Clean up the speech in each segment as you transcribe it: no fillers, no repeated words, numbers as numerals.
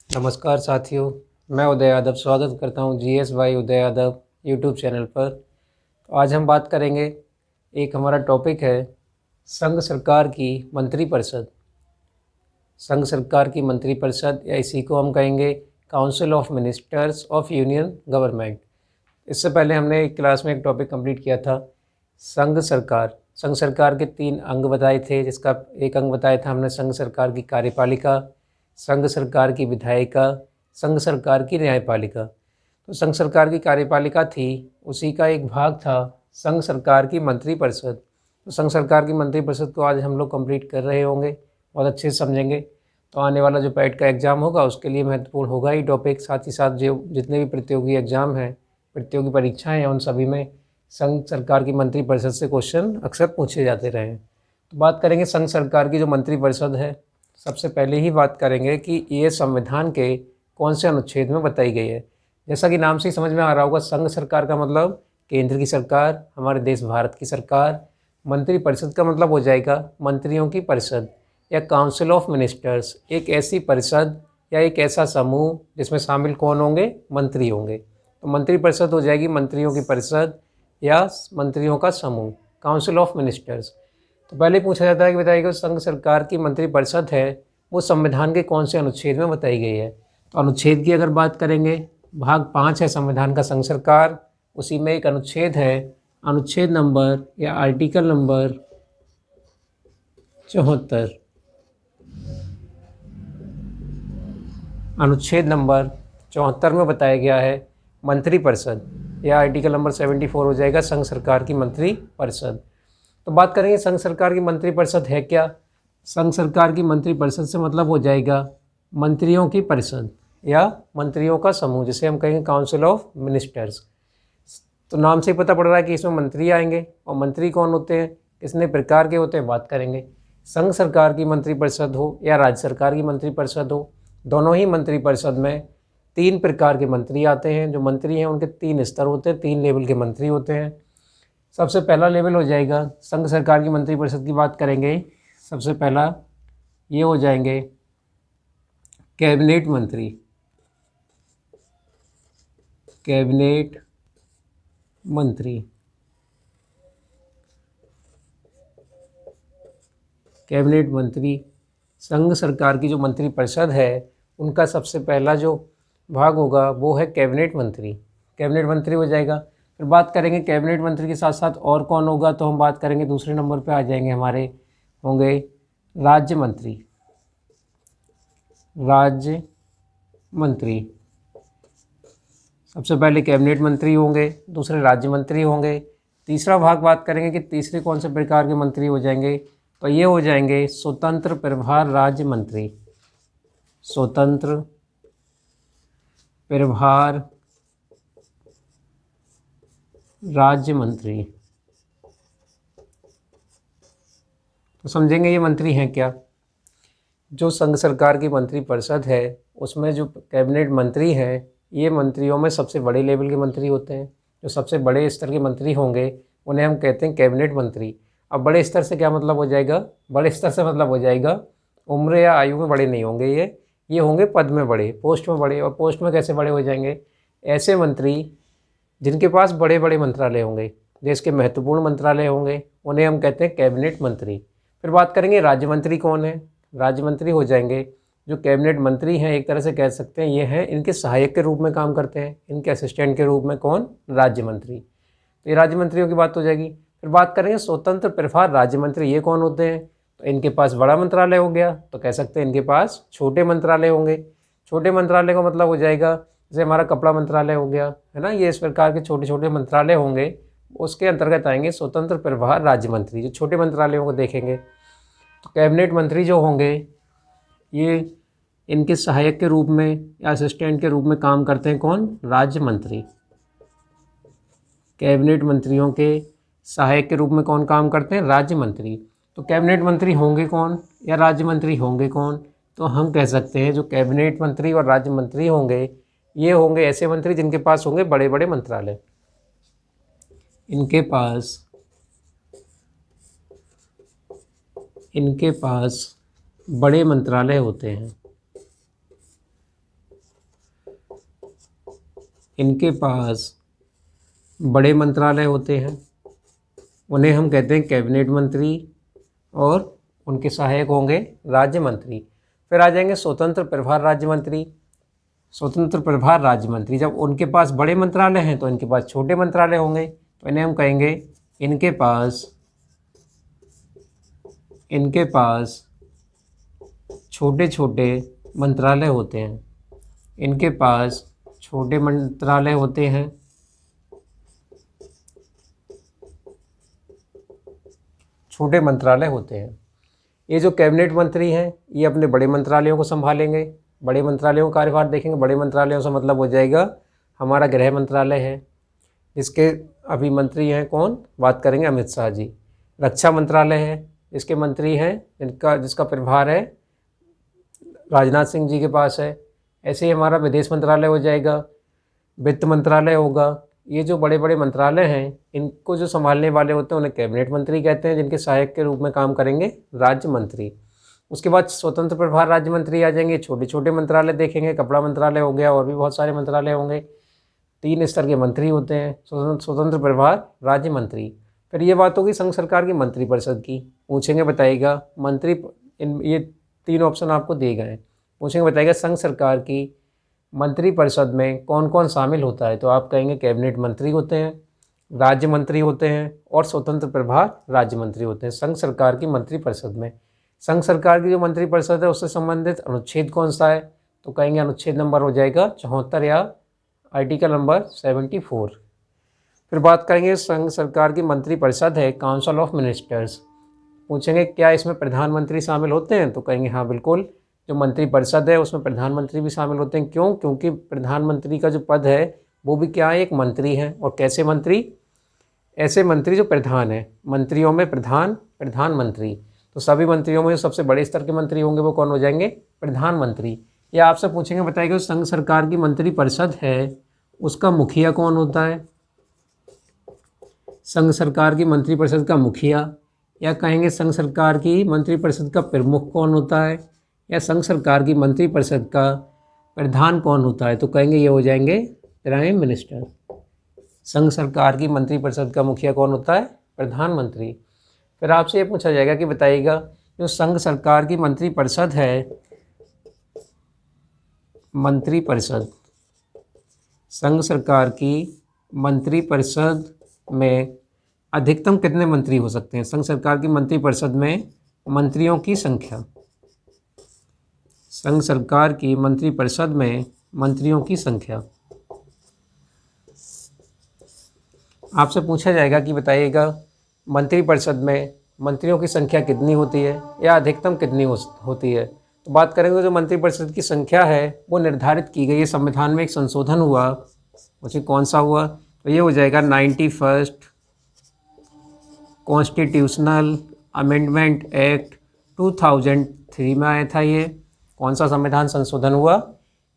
नमस्कार साथियों, मैं उदय यादव स्वागत करता हूं GS by Uday Yadav YouTube channel पर। तो आज हम बात करेंगे, एक हमारा टॉपिक है संघ सरकार की मंत्रिपरिषद। संघ सरकार की मंत्रिपरिषद या इसी को हम कहेंगे council of ministers of union government. इससे पहले हमने एक क्लास में एक टॉपिक कंप्लीट किया था संघ सरकार। संघ सरकार के 3 अंग बताए थे, जिसका एक अंग बताया था हमने संघ सरकार की कार्यपालिका, संघ सरकार की विधायिका, संघ सरकार की न्यायपालिका। तो संघ सरकार की कार्यपालिका थी, उसी का एक भाग था संघ सरकार की मंत्रिपरिषद। तो संघ सरकार की मंत्रिपरिषद को आज हम लोग कंप्लीट कर रहे होंगे, बहुत अच्छे से समझेंगे। तो आने वाला जो पैट का एग्ज़ाम होगा उसके लिए महत्वपूर्ण होगा ही टॉपिक। साथ ही साथ जो जितने भी प्रतियोगी एग्ज़ाम हैं, प्रतियोगी परीक्षाएँ हैं, उन सभी में संघ सरकार की मंत्रिपरिषद से क्वेश्चन अक्सर पूछे जाते रहे हैं। तो बात करेंगे संघ सरकार की जो मंत्रिपरिषद है। सबसे पहले ही बात करेंगे कि ये संविधान के कौन से अनुच्छेद में बताई गई है। जैसा कि नाम से ही समझ में आ रहा होगा, संघ सरकार का मतलब केंद्र की सरकार, हमारे देश भारत की सरकार। मंत्रिपरिषद का मतलब हो जाएगा मंत्रियों की परिषद या काउंसिल ऑफ मिनिस्टर्स, एक ऐसी परिषद या एक ऐसा समूह जिसमें शामिल कौन होंगे? मंत्री होंगे। तो मंत्रिपरिषद हो जाएगी मंत्रियों की परिषद या मंत्रियों का समूह, काउंसिल ऑफ मिनिस्टर्स। तो पहले पूछा जाता है कि बताइए संघ सरकार की मंत्रिपरिषद है वो संविधान के कौन से अनुच्छेद में बताई गई है। तो अनुच्छेद की अगर बात करेंगे, भाग 5 है संविधान का संघ सरकार, उसी में एक अनुच्छेद है, अनुच्छेद नंबर या आर्टिकल नंबर 74। अनुच्छेद नंबर 74 में बताया गया है मंत्रिपरिषद, या आर्टिकल नंबर 74 हो जाएगा संघ सरकार की मंत्रिपरिषद। तो बात करेंगे संघ सरकार की मंत्रिपरिषद है क्या। संघ सरकार की मंत्रिपरिषद से मतलब हो जाएगा मंत्रियों की परिषद या मंत्रियों का समूह, जिसे हम कहेंगे काउंसिल ऑफ मिनिस्टर्स। तो नाम से ही पता पड़ रहा है कि इसमें मंत्री आएंगे, और मंत्री कौन होते हैं, कितने प्रकार के होते हैं, बात करेंगे। संघ सरकार की मंत्रिपरिषद हो या राज्य सरकार की मंत्रिपरिषद हो, दोनों ही मंत्रिपरिषद में 3 प्रकार के मंत्री आते हैं। जो मंत्री हैं उनके 3 स्तर होते हैं, 3 लेवल के मंत्री होते हैं। सबसे पहला लेवल हो जाएगा, संघ सरकार की मंत्रिपरिषद की बात करेंगे, सबसे पहला ये हो जाएंगे कैबिनेट मंत्री। कैबिनेट मंत्री, कैबिनेट मंत्री संघ सरकार की जो मंत्रिपरिषद है उनका सबसे पहला जो भाग होगा वो है कैबिनेट मंत्री। कैबिनेट मंत्री हो जाएगा। फिर बात करेंगे कैबिनेट मंत्री के साथ साथ और कौन होगा, तो हम बात करेंगे दूसरे नंबर पे आ जाएंगे हमारे, होंगे राज्य मंत्री। राज्य मंत्री सबसे पहले कैबिनेट मंत्री होंगे, दूसरे राज्य मंत्री होंगे। तीसरा भाग बात करेंगे कि तीसरे कौन से प्रकार के मंत्री हो जाएंगे, तो ये हो जाएंगे स्वतंत्र प्रभार राज्य मंत्री। स्वतंत्र प्रभार राज्य मंत्री। तो समझेंगे ये मंत्री हैं क्या। जो संघ सरकार की मंत्रिपरिषद है उसमें जो कैबिनेट मंत्री हैं, ये मंत्रियों में सबसे बड़े लेवल के मंत्री होते हैं। जो सबसे बड़े स्तर के मंत्री होंगे उन्हें हम कहते हैं कैबिनेट मंत्री। अब बड़े स्तर से क्या मतलब हो जाएगा, बड़े स्तर से मतलब हो जाएगा उम्र या आयु में बड़े नहीं होंगे, ये होंगे पद में बड़े, पोस्ट में बड़े। और पोस्ट में कैसे बड़े हो जाएंगे, ऐसे मंत्री जिनके पास बड़े बड़े मंत्रालय होंगे, देश के महत्वपूर्ण मंत्रालय होंगे, उन्हें हम कहते हैं कैबिनेट मंत्री। फिर बात करेंगे राज्य मंत्री कौन है। राज्य मंत्री हो जाएंगे जो कैबिनेट मंत्री हैं, एक तरह से कह सकते हैं ये हैं इनके सहायक के रूप में काम करते हैं, इनके असिस्टेंट के रूप में कौन, राज्य मंत्री। तो ये राज्य मंत्रियों की बात हो जाएगी। फिर बात करेंगे स्वतंत्र प्रभार राज्य मंत्री, ये कौन होते हैं, तो इनके पास बड़ा मंत्रालय हो गया, तो कह सकते हैं इनके पास छोटे मंत्रालय होंगे। छोटे मंत्रालय का मतलब हो जाएगा जैसे हमारा कपड़ा मंत्रालय हो गया, है ना, ये इस प्रकार के छोटे छोटे मंत्रालय होंगे, उसके अंतर्गत आएंगे स्वतंत्र प्रभार राज्य मंत्री, जो छोटे मंत्रालयों को देखेंगे। तो कैबिनेट मंत्री जो होंगे ये इनके सहायक के रूप में या असिस्टेंट के रूप में काम करते हैं कौन, राज्य मंत्री। कैबिनेट मंत्रियों के सहायक के रूप में कौन काम करते हैं, राज्य मंत्री। तो कैबिनेट मंत्री होंगे कौन या राज्य मंत्री होंगे कौन, तो हम कह सकते हैं जो कैबिनेट मंत्री और राज्य मंत्री होंगे ये होंगे ऐसे मंत्री जिनके पास होंगे बड़े बड़े मंत्रालय। इनके पास बड़े मंत्रालय होते हैं। इनके पास बड़े मंत्रालय होते हैं, उन्हें हम कहते हैं कैबिनेट मंत्री, और उनके सहायक होंगे राज्य मंत्री। फिर आ जाएंगे स्वतंत्र प्रभार राज्य मंत्री। स्वतंत्र प्रभार राज्य मंत्री, जब उनके पास बड़े मंत्रालय हैं तो इनके पास छोटे मंत्रालय होंगे, तो इन्हें हम कहेंगे इनके पास छोटे छोटे मंत्रालय होते हैं। इनके पास छोटे मंत्रालय होते हैं। छोटे मंत्रालय होते हैं। ये जो कैबिनेट मंत्री हैं ये अपने बड़े मंत्रालयों को संभालेंगे। बड़े मंत्रालयों का कार्यभार देखेंगे। बड़े मंत्रालयों से मतलब हो जाएगा हमारा गृह मंत्रालय है, जिसके अभी मंत्री हैं कौन, बात करेंगे अमित शाह जी। रक्षा मंत्रालय है, जिसके मंत्री हैं जिसका प्रभार है राजनाथ सिंह जी के पास है। ऐसे ही हमारा विदेश मंत्रालय हो जाएगा, वित्त मंत्रालय होगा। ये जो बड़े बड़े मंत्रालय हैं इनको जो संभालने वाले होते हैं उन्हें कैबिनेट मंत्री कहते हैं, जिनके सहायक के रूप में काम करेंगे राज्य मंत्री। उसके बाद स्वतंत्र प्रभार राज्य मंत्री आ जाएंगे। छोटे छोटे मंत्रालय देखेंगे, कपड़ा मंत्रालय हो गया, और भी बहुत सारे मंत्रालय होंगे। 3 स्तर के मंत्री होते हैं स्वतंत्र प्रभार राज्य मंत्री। फिर ये बात होगी संघ सरकार की मंत्रिपरिषद की। पूछेंगे बताइएगा ये 3 ऑप्शन आपको दिए गए हैं। पूछेंगे बताइएगा संघ सरकार की मंत्रिपरिषद में कौन कौन शामिल होता है, तो आप कहेंगे कैबिनेट मंत्री होते हैं, राज्य मंत्री होते हैं, और स्वतंत्र प्रभार राज्य मंत्री होते हैं संघ सरकार की मंत्रिपरिषद में। संघ सरकार की जो मंत्रिपरिषद है उससे संबंधित अनुच्छेद कौन सा है, तो कहेंगे अनुच्छेद नंबर हो जाएगा 74 या आर्टिकल नंबर 74। फिर बात करेंगे संघ सरकार की मंत्रिपरिषद है काउंसिल ऑफ मिनिस्टर्स। पूछेंगे क्या इसमें प्रधानमंत्री शामिल होते हैं, तो कहेंगे हाँ बिल्कुल। जो मंत्रिपरिषद है उसमें प्रधानमंत्री भी शामिल होते हैं। क्यों? क्योंकि प्रधानमंत्री का जो पद है वो भी क्या है, एक मंत्री है। और कैसे मंत्री? ऐसे मंत्री जो प्रधान है, मंत्रियों में प्रधानमंत्री। तो सभी मंत्रियों में जो सबसे बड़े स्तर के मंत्री होंगे वो कौन हो जाएंगे? प्रधानमंत्री। या आपसे पूछेंगे बताइएगा संघ सरकार की मंत्रिपरिषद है उसका मुखिया कौन होता है? संघ सरकार की मंत्रिपरिषद का मुखिया, या कहेंगे संघ सरकार की मंत्रिपरिषद का प्रमुख कौन होता है, या संघ सरकार की मंत्रिपरिषद का प्रधान कौन होता है, तो कहेंगे ये हो जाएंगे प्राइम मिनिस्टर। संघ सरकार की मंत्रिपरिषद का मुखिया कौन होता है? प्रधानमंत्री। फिर आपसे ये पूछा जाएगा कि बताइएगा जो संघ सरकार की मंत्रिपरिषद है, संघ सरकार की मंत्रिपरिषद में अधिकतम कितने मंत्री हो सकते हैं? संघ सरकार की मंत्रिपरिषद में मंत्रियों की संख्या, संघ सरकार की मंत्रिपरिषद में मंत्रियों की संख्या। आपसे पूछा जाएगा कि बताइएगा मंत्रिपरिषद में मंत्रियों की संख्या कितनी होती है या अधिकतम कितनी होती है। तो बात करेंगे जो मंत्रिपरिषद की संख्या है वो निर्धारित की गई है। संविधान में एक संशोधन हुआ, उसे कौन सा हुआ, तो ये हो जाएगा 91 कॉन्स्टिट्यूशनल अमेंडमेंट एक्ट 2003 में आया था। ये कौन सा संविधान संशोधन हुआ?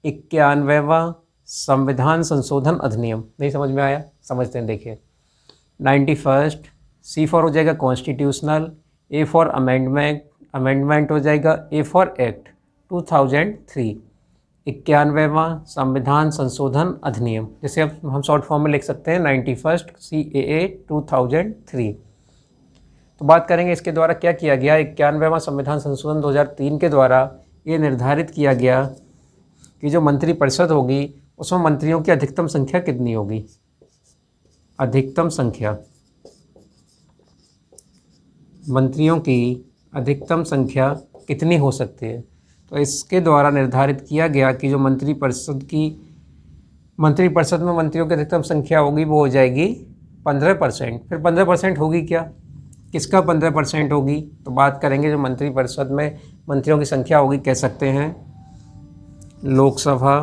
91वां संविधान संशोधन अधिनियम। नहीं समझ में आया? समझते हैं, देखिए 91 C फॉर हो जाएगा कॉन्स्टिट्यूशनल, A फॉर अमेंडमेंट हो जाएगा, A फॉर एक्ट 2003। 91वां संविधान संशोधन अधिनियम, जैसे अब हम शॉर्ट फॉर्म में लिख सकते हैं 91 CAA 2003। तो बात करेंगे इसके द्वारा क्या किया गया। 91वां संविधान संशोधन 2003 के द्वारा ये निर्धारित किया गया कि जो मंत्रिपरिषद होगी उसमें मंत्रियों की अधिकतम संख्या कितनी होगी। अधिकतम संख्या, मंत्रियों की अधिकतम संख्या कितनी हो सकती है। तो इसके द्वारा निर्धारित किया गया कि जो मंत्रिपरिषद में मंत्रियों की अधिकतम संख्या होगी वो हो जाएगी 15%। फिर 15% होगी क्या, किसका 15% होगी, तो बात करेंगे जो मंत्रिपरिषद में मंत्रियों की संख्या होगी, कह सकते हैं लोकसभा,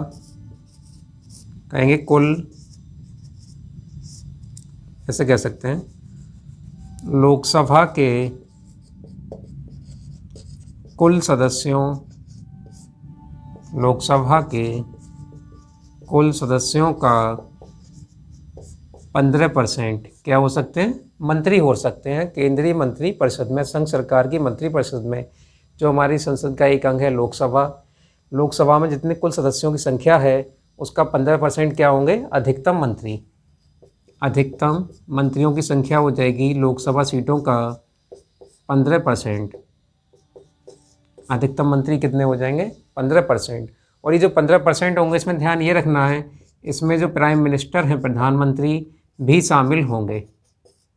कहेंगे कुल, ऐसे कह सकते हैं लोकसभा के कुल सदस्यों, लोकसभा के कुल सदस्यों का 15% क्या हो सकते हैं, मंत्री हो सकते हैं केंद्रीय मंत्रिपरिषद में। संघ सरकार की मंत्रिपरिषद में जो हमारी संसद का एक अंग है लोकसभा, लोकसभा में जितने कुल सदस्यों की संख्या है उसका 15% क्या होंगे, अधिकतम मंत्री। अधिकतम मंत्रियों की संख्या हो जाएगी लोकसभा सीटों का 15%। अधिकतम मंत्री कितने हो जाएंगे, 15%। और ये जो 15% होंगे, इसमें ध्यान ये रखना है, इसमें जो प्राइम मिनिस्टर हैं, प्रधानमंत्री भी शामिल होंगे।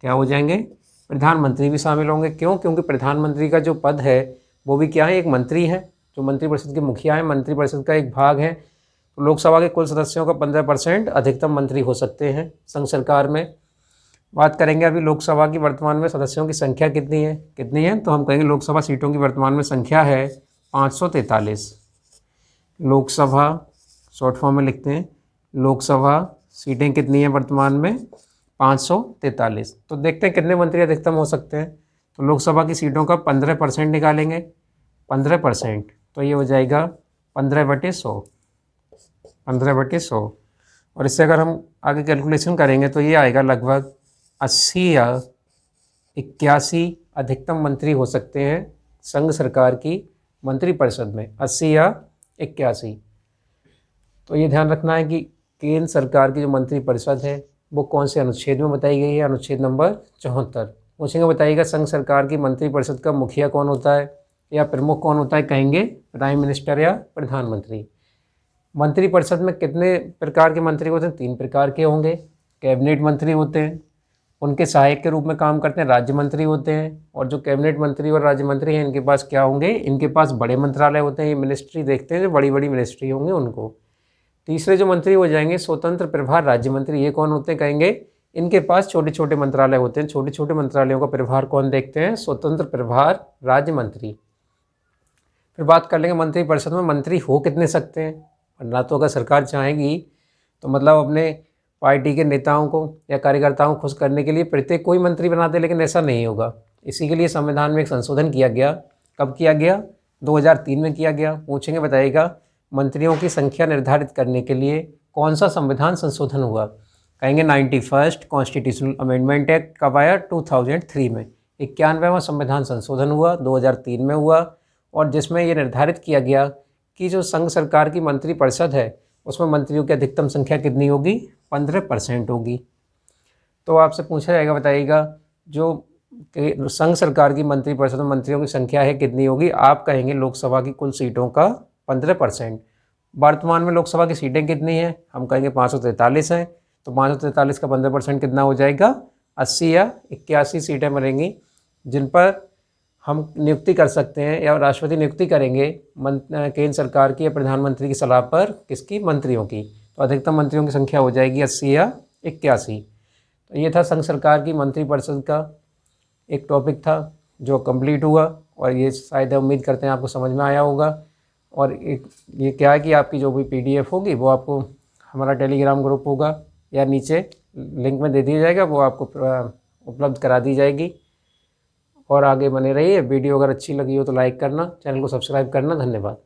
क्या हो जाएंगे, प्रधानमंत्री भी शामिल होंगे। क्यों, क्योंकि प्रधानमंत्री का जो पद है वो भी क्या है, एक मंत्री है, जो मंत्रिपरिषद के मुखिया है, मंत्रिपरिषद का एक भाग है। तो लोकसभा के कुल सदस्यों का 15% अधिकतम मंत्री हो सकते हैं संघ सरकार में। बात करेंगे अभी लोकसभा की वर्तमान में सदस्यों की संख्या कितनी है, तो हम कहेंगे लोकसभा सीटों की वर्तमान में संख्या है 543। लोकसभा शॉर्ट फॉर्म में लिखते हैं, लोकसभा सीटें कितनी हैं वर्तमान में, 543। तो देखते हैं कितने मंत्री अधिकतम हो सकते हैं। तो लोकसभा की सीटों का 15% निकालेंगे, 15%, तो ये हो जाएगा 15/100, 15/100। और इससे अगर हम आगे कैलकुलेशन करेंगे तो ये आएगा लगभग 80 या 81 अधिकतम मंत्री हो सकते हैं संघ सरकार की मंत्रिपरिषद में, 80 या 81। तो ये ध्यान रखना है कि केंद्र सरकार की जो मंत्रिपरिषद है वो कौन से अनुच्छेद में बताई गई है, अनुच्छेद नंबर 74। पूछेंगे बताइएगा संघ सरकार की मंत्रिपरिषद का मुखिया कौन होता है या प्रमुख कौन होता है, कहेंगे प्राइम मिनिस्टर या प्रधानमंत्री। मंत्रिपरिषद में कितने प्रकार के मंत्री होते हैं, 3 प्रकार के होंगे। कैबिनेट मंत्री होते हैं, उनके सहायक के रूप में काम करते हैं राज्य मंत्री होते हैं। और जो कैबिनेट मंत्री और राज्य मंत्री हैं, इनके पास क्या होंगे, इनके पास बड़े मंत्रालय होते हैं, ये मिनिस्ट्री देखते हैं, जो बड़ी बड़ी मिनिस्ट्री होंगे उनको। तीसरे जो मंत्री हो जाएंगे स्वतंत्र प्रभार राज्य मंत्री, ये कौन होते हैं, कहेंगे इनके पास छोटे छोटे मंत्रालय होते हैं। छोटे छोटे मंत्रालयों का प्रभार कौन देखते हैं, स्वतंत्र प्रभार राज्य मंत्री। फिर बात कर लेंगे मंत्रिपरिषद में मंत्री हो कितने सकते हैं। ना तो अगर सरकार चाहेगी तो मतलब अपने पार्टी के नेताओं को या कार्यकर्ताओं को खुश करने के लिए प्रत्येक कोई मंत्री बना दे, लेकिन ऐसा नहीं होगा। इसी के लिए संविधान में एक संशोधन किया गया। कब किया गया, 2003 में किया गया। पूछेंगे बताइएगा मंत्रियों की संख्या निर्धारित करने के लिए कौन सा संविधान संशोधन हुआ, कहेंगे 91st कॉन्स्टिट्यूशनल अमेंडमेंट एक्ट। कब आया, 2003 में। 91वां संविधान संशोधन हुआ, 2003 में हुआ। और जिसमें ये निर्धारित किया गया कि जो संघ सरकार की मंत्रिपरिषद है उसमें मंत्रियों की अधिकतम संख्या कितनी होगी, 15% होगी। तो आपसे पूछा जाएगा बताइएगा जो संघ सरकार की मंत्रिपरिषद में मंत्रियों की संख्या है कितनी होगी, आप कहेंगे लोकसभा की कुल सीटों का 15%। वर्तमान में लोकसभा की सीटें कितनी हैं, हम कहेंगे 543 हैं। तो 543 का 15% कितना हो जाएगा, 80 या 81 सीटें बनेंगी, जिन पर हम नियुक्ति कर सकते हैं या राष्ट्रपति नियुक्ति करेंगे केंद्र सरकार की या प्रधानमंत्री की सलाह पर, किसकी, मंत्रियों की। तो अधिकतम मंत्रियों की संख्या हो जाएगी 80 या 81। तो ये था संघ सरकार की मंत्रिपरिषद का एक टॉपिक था जो कंप्लीट हुआ। और ये शायद उम्मीद करते हैं आपको समझ में आया होगा। और एक ये क्या है कि आपकी जो भी PDF होगी वो आपको हमारा टेलीग्राम ग्रुप होगा या नीचे लिंक में दे दिया जाएगा, वो आपको उपलब्ध करा दी जाएगी। और आगे बने रहिए। वीडियो अगर अच्छी लगी हो तो लाइक करना, चैनल को सब्सक्राइब करना। धन्यवाद।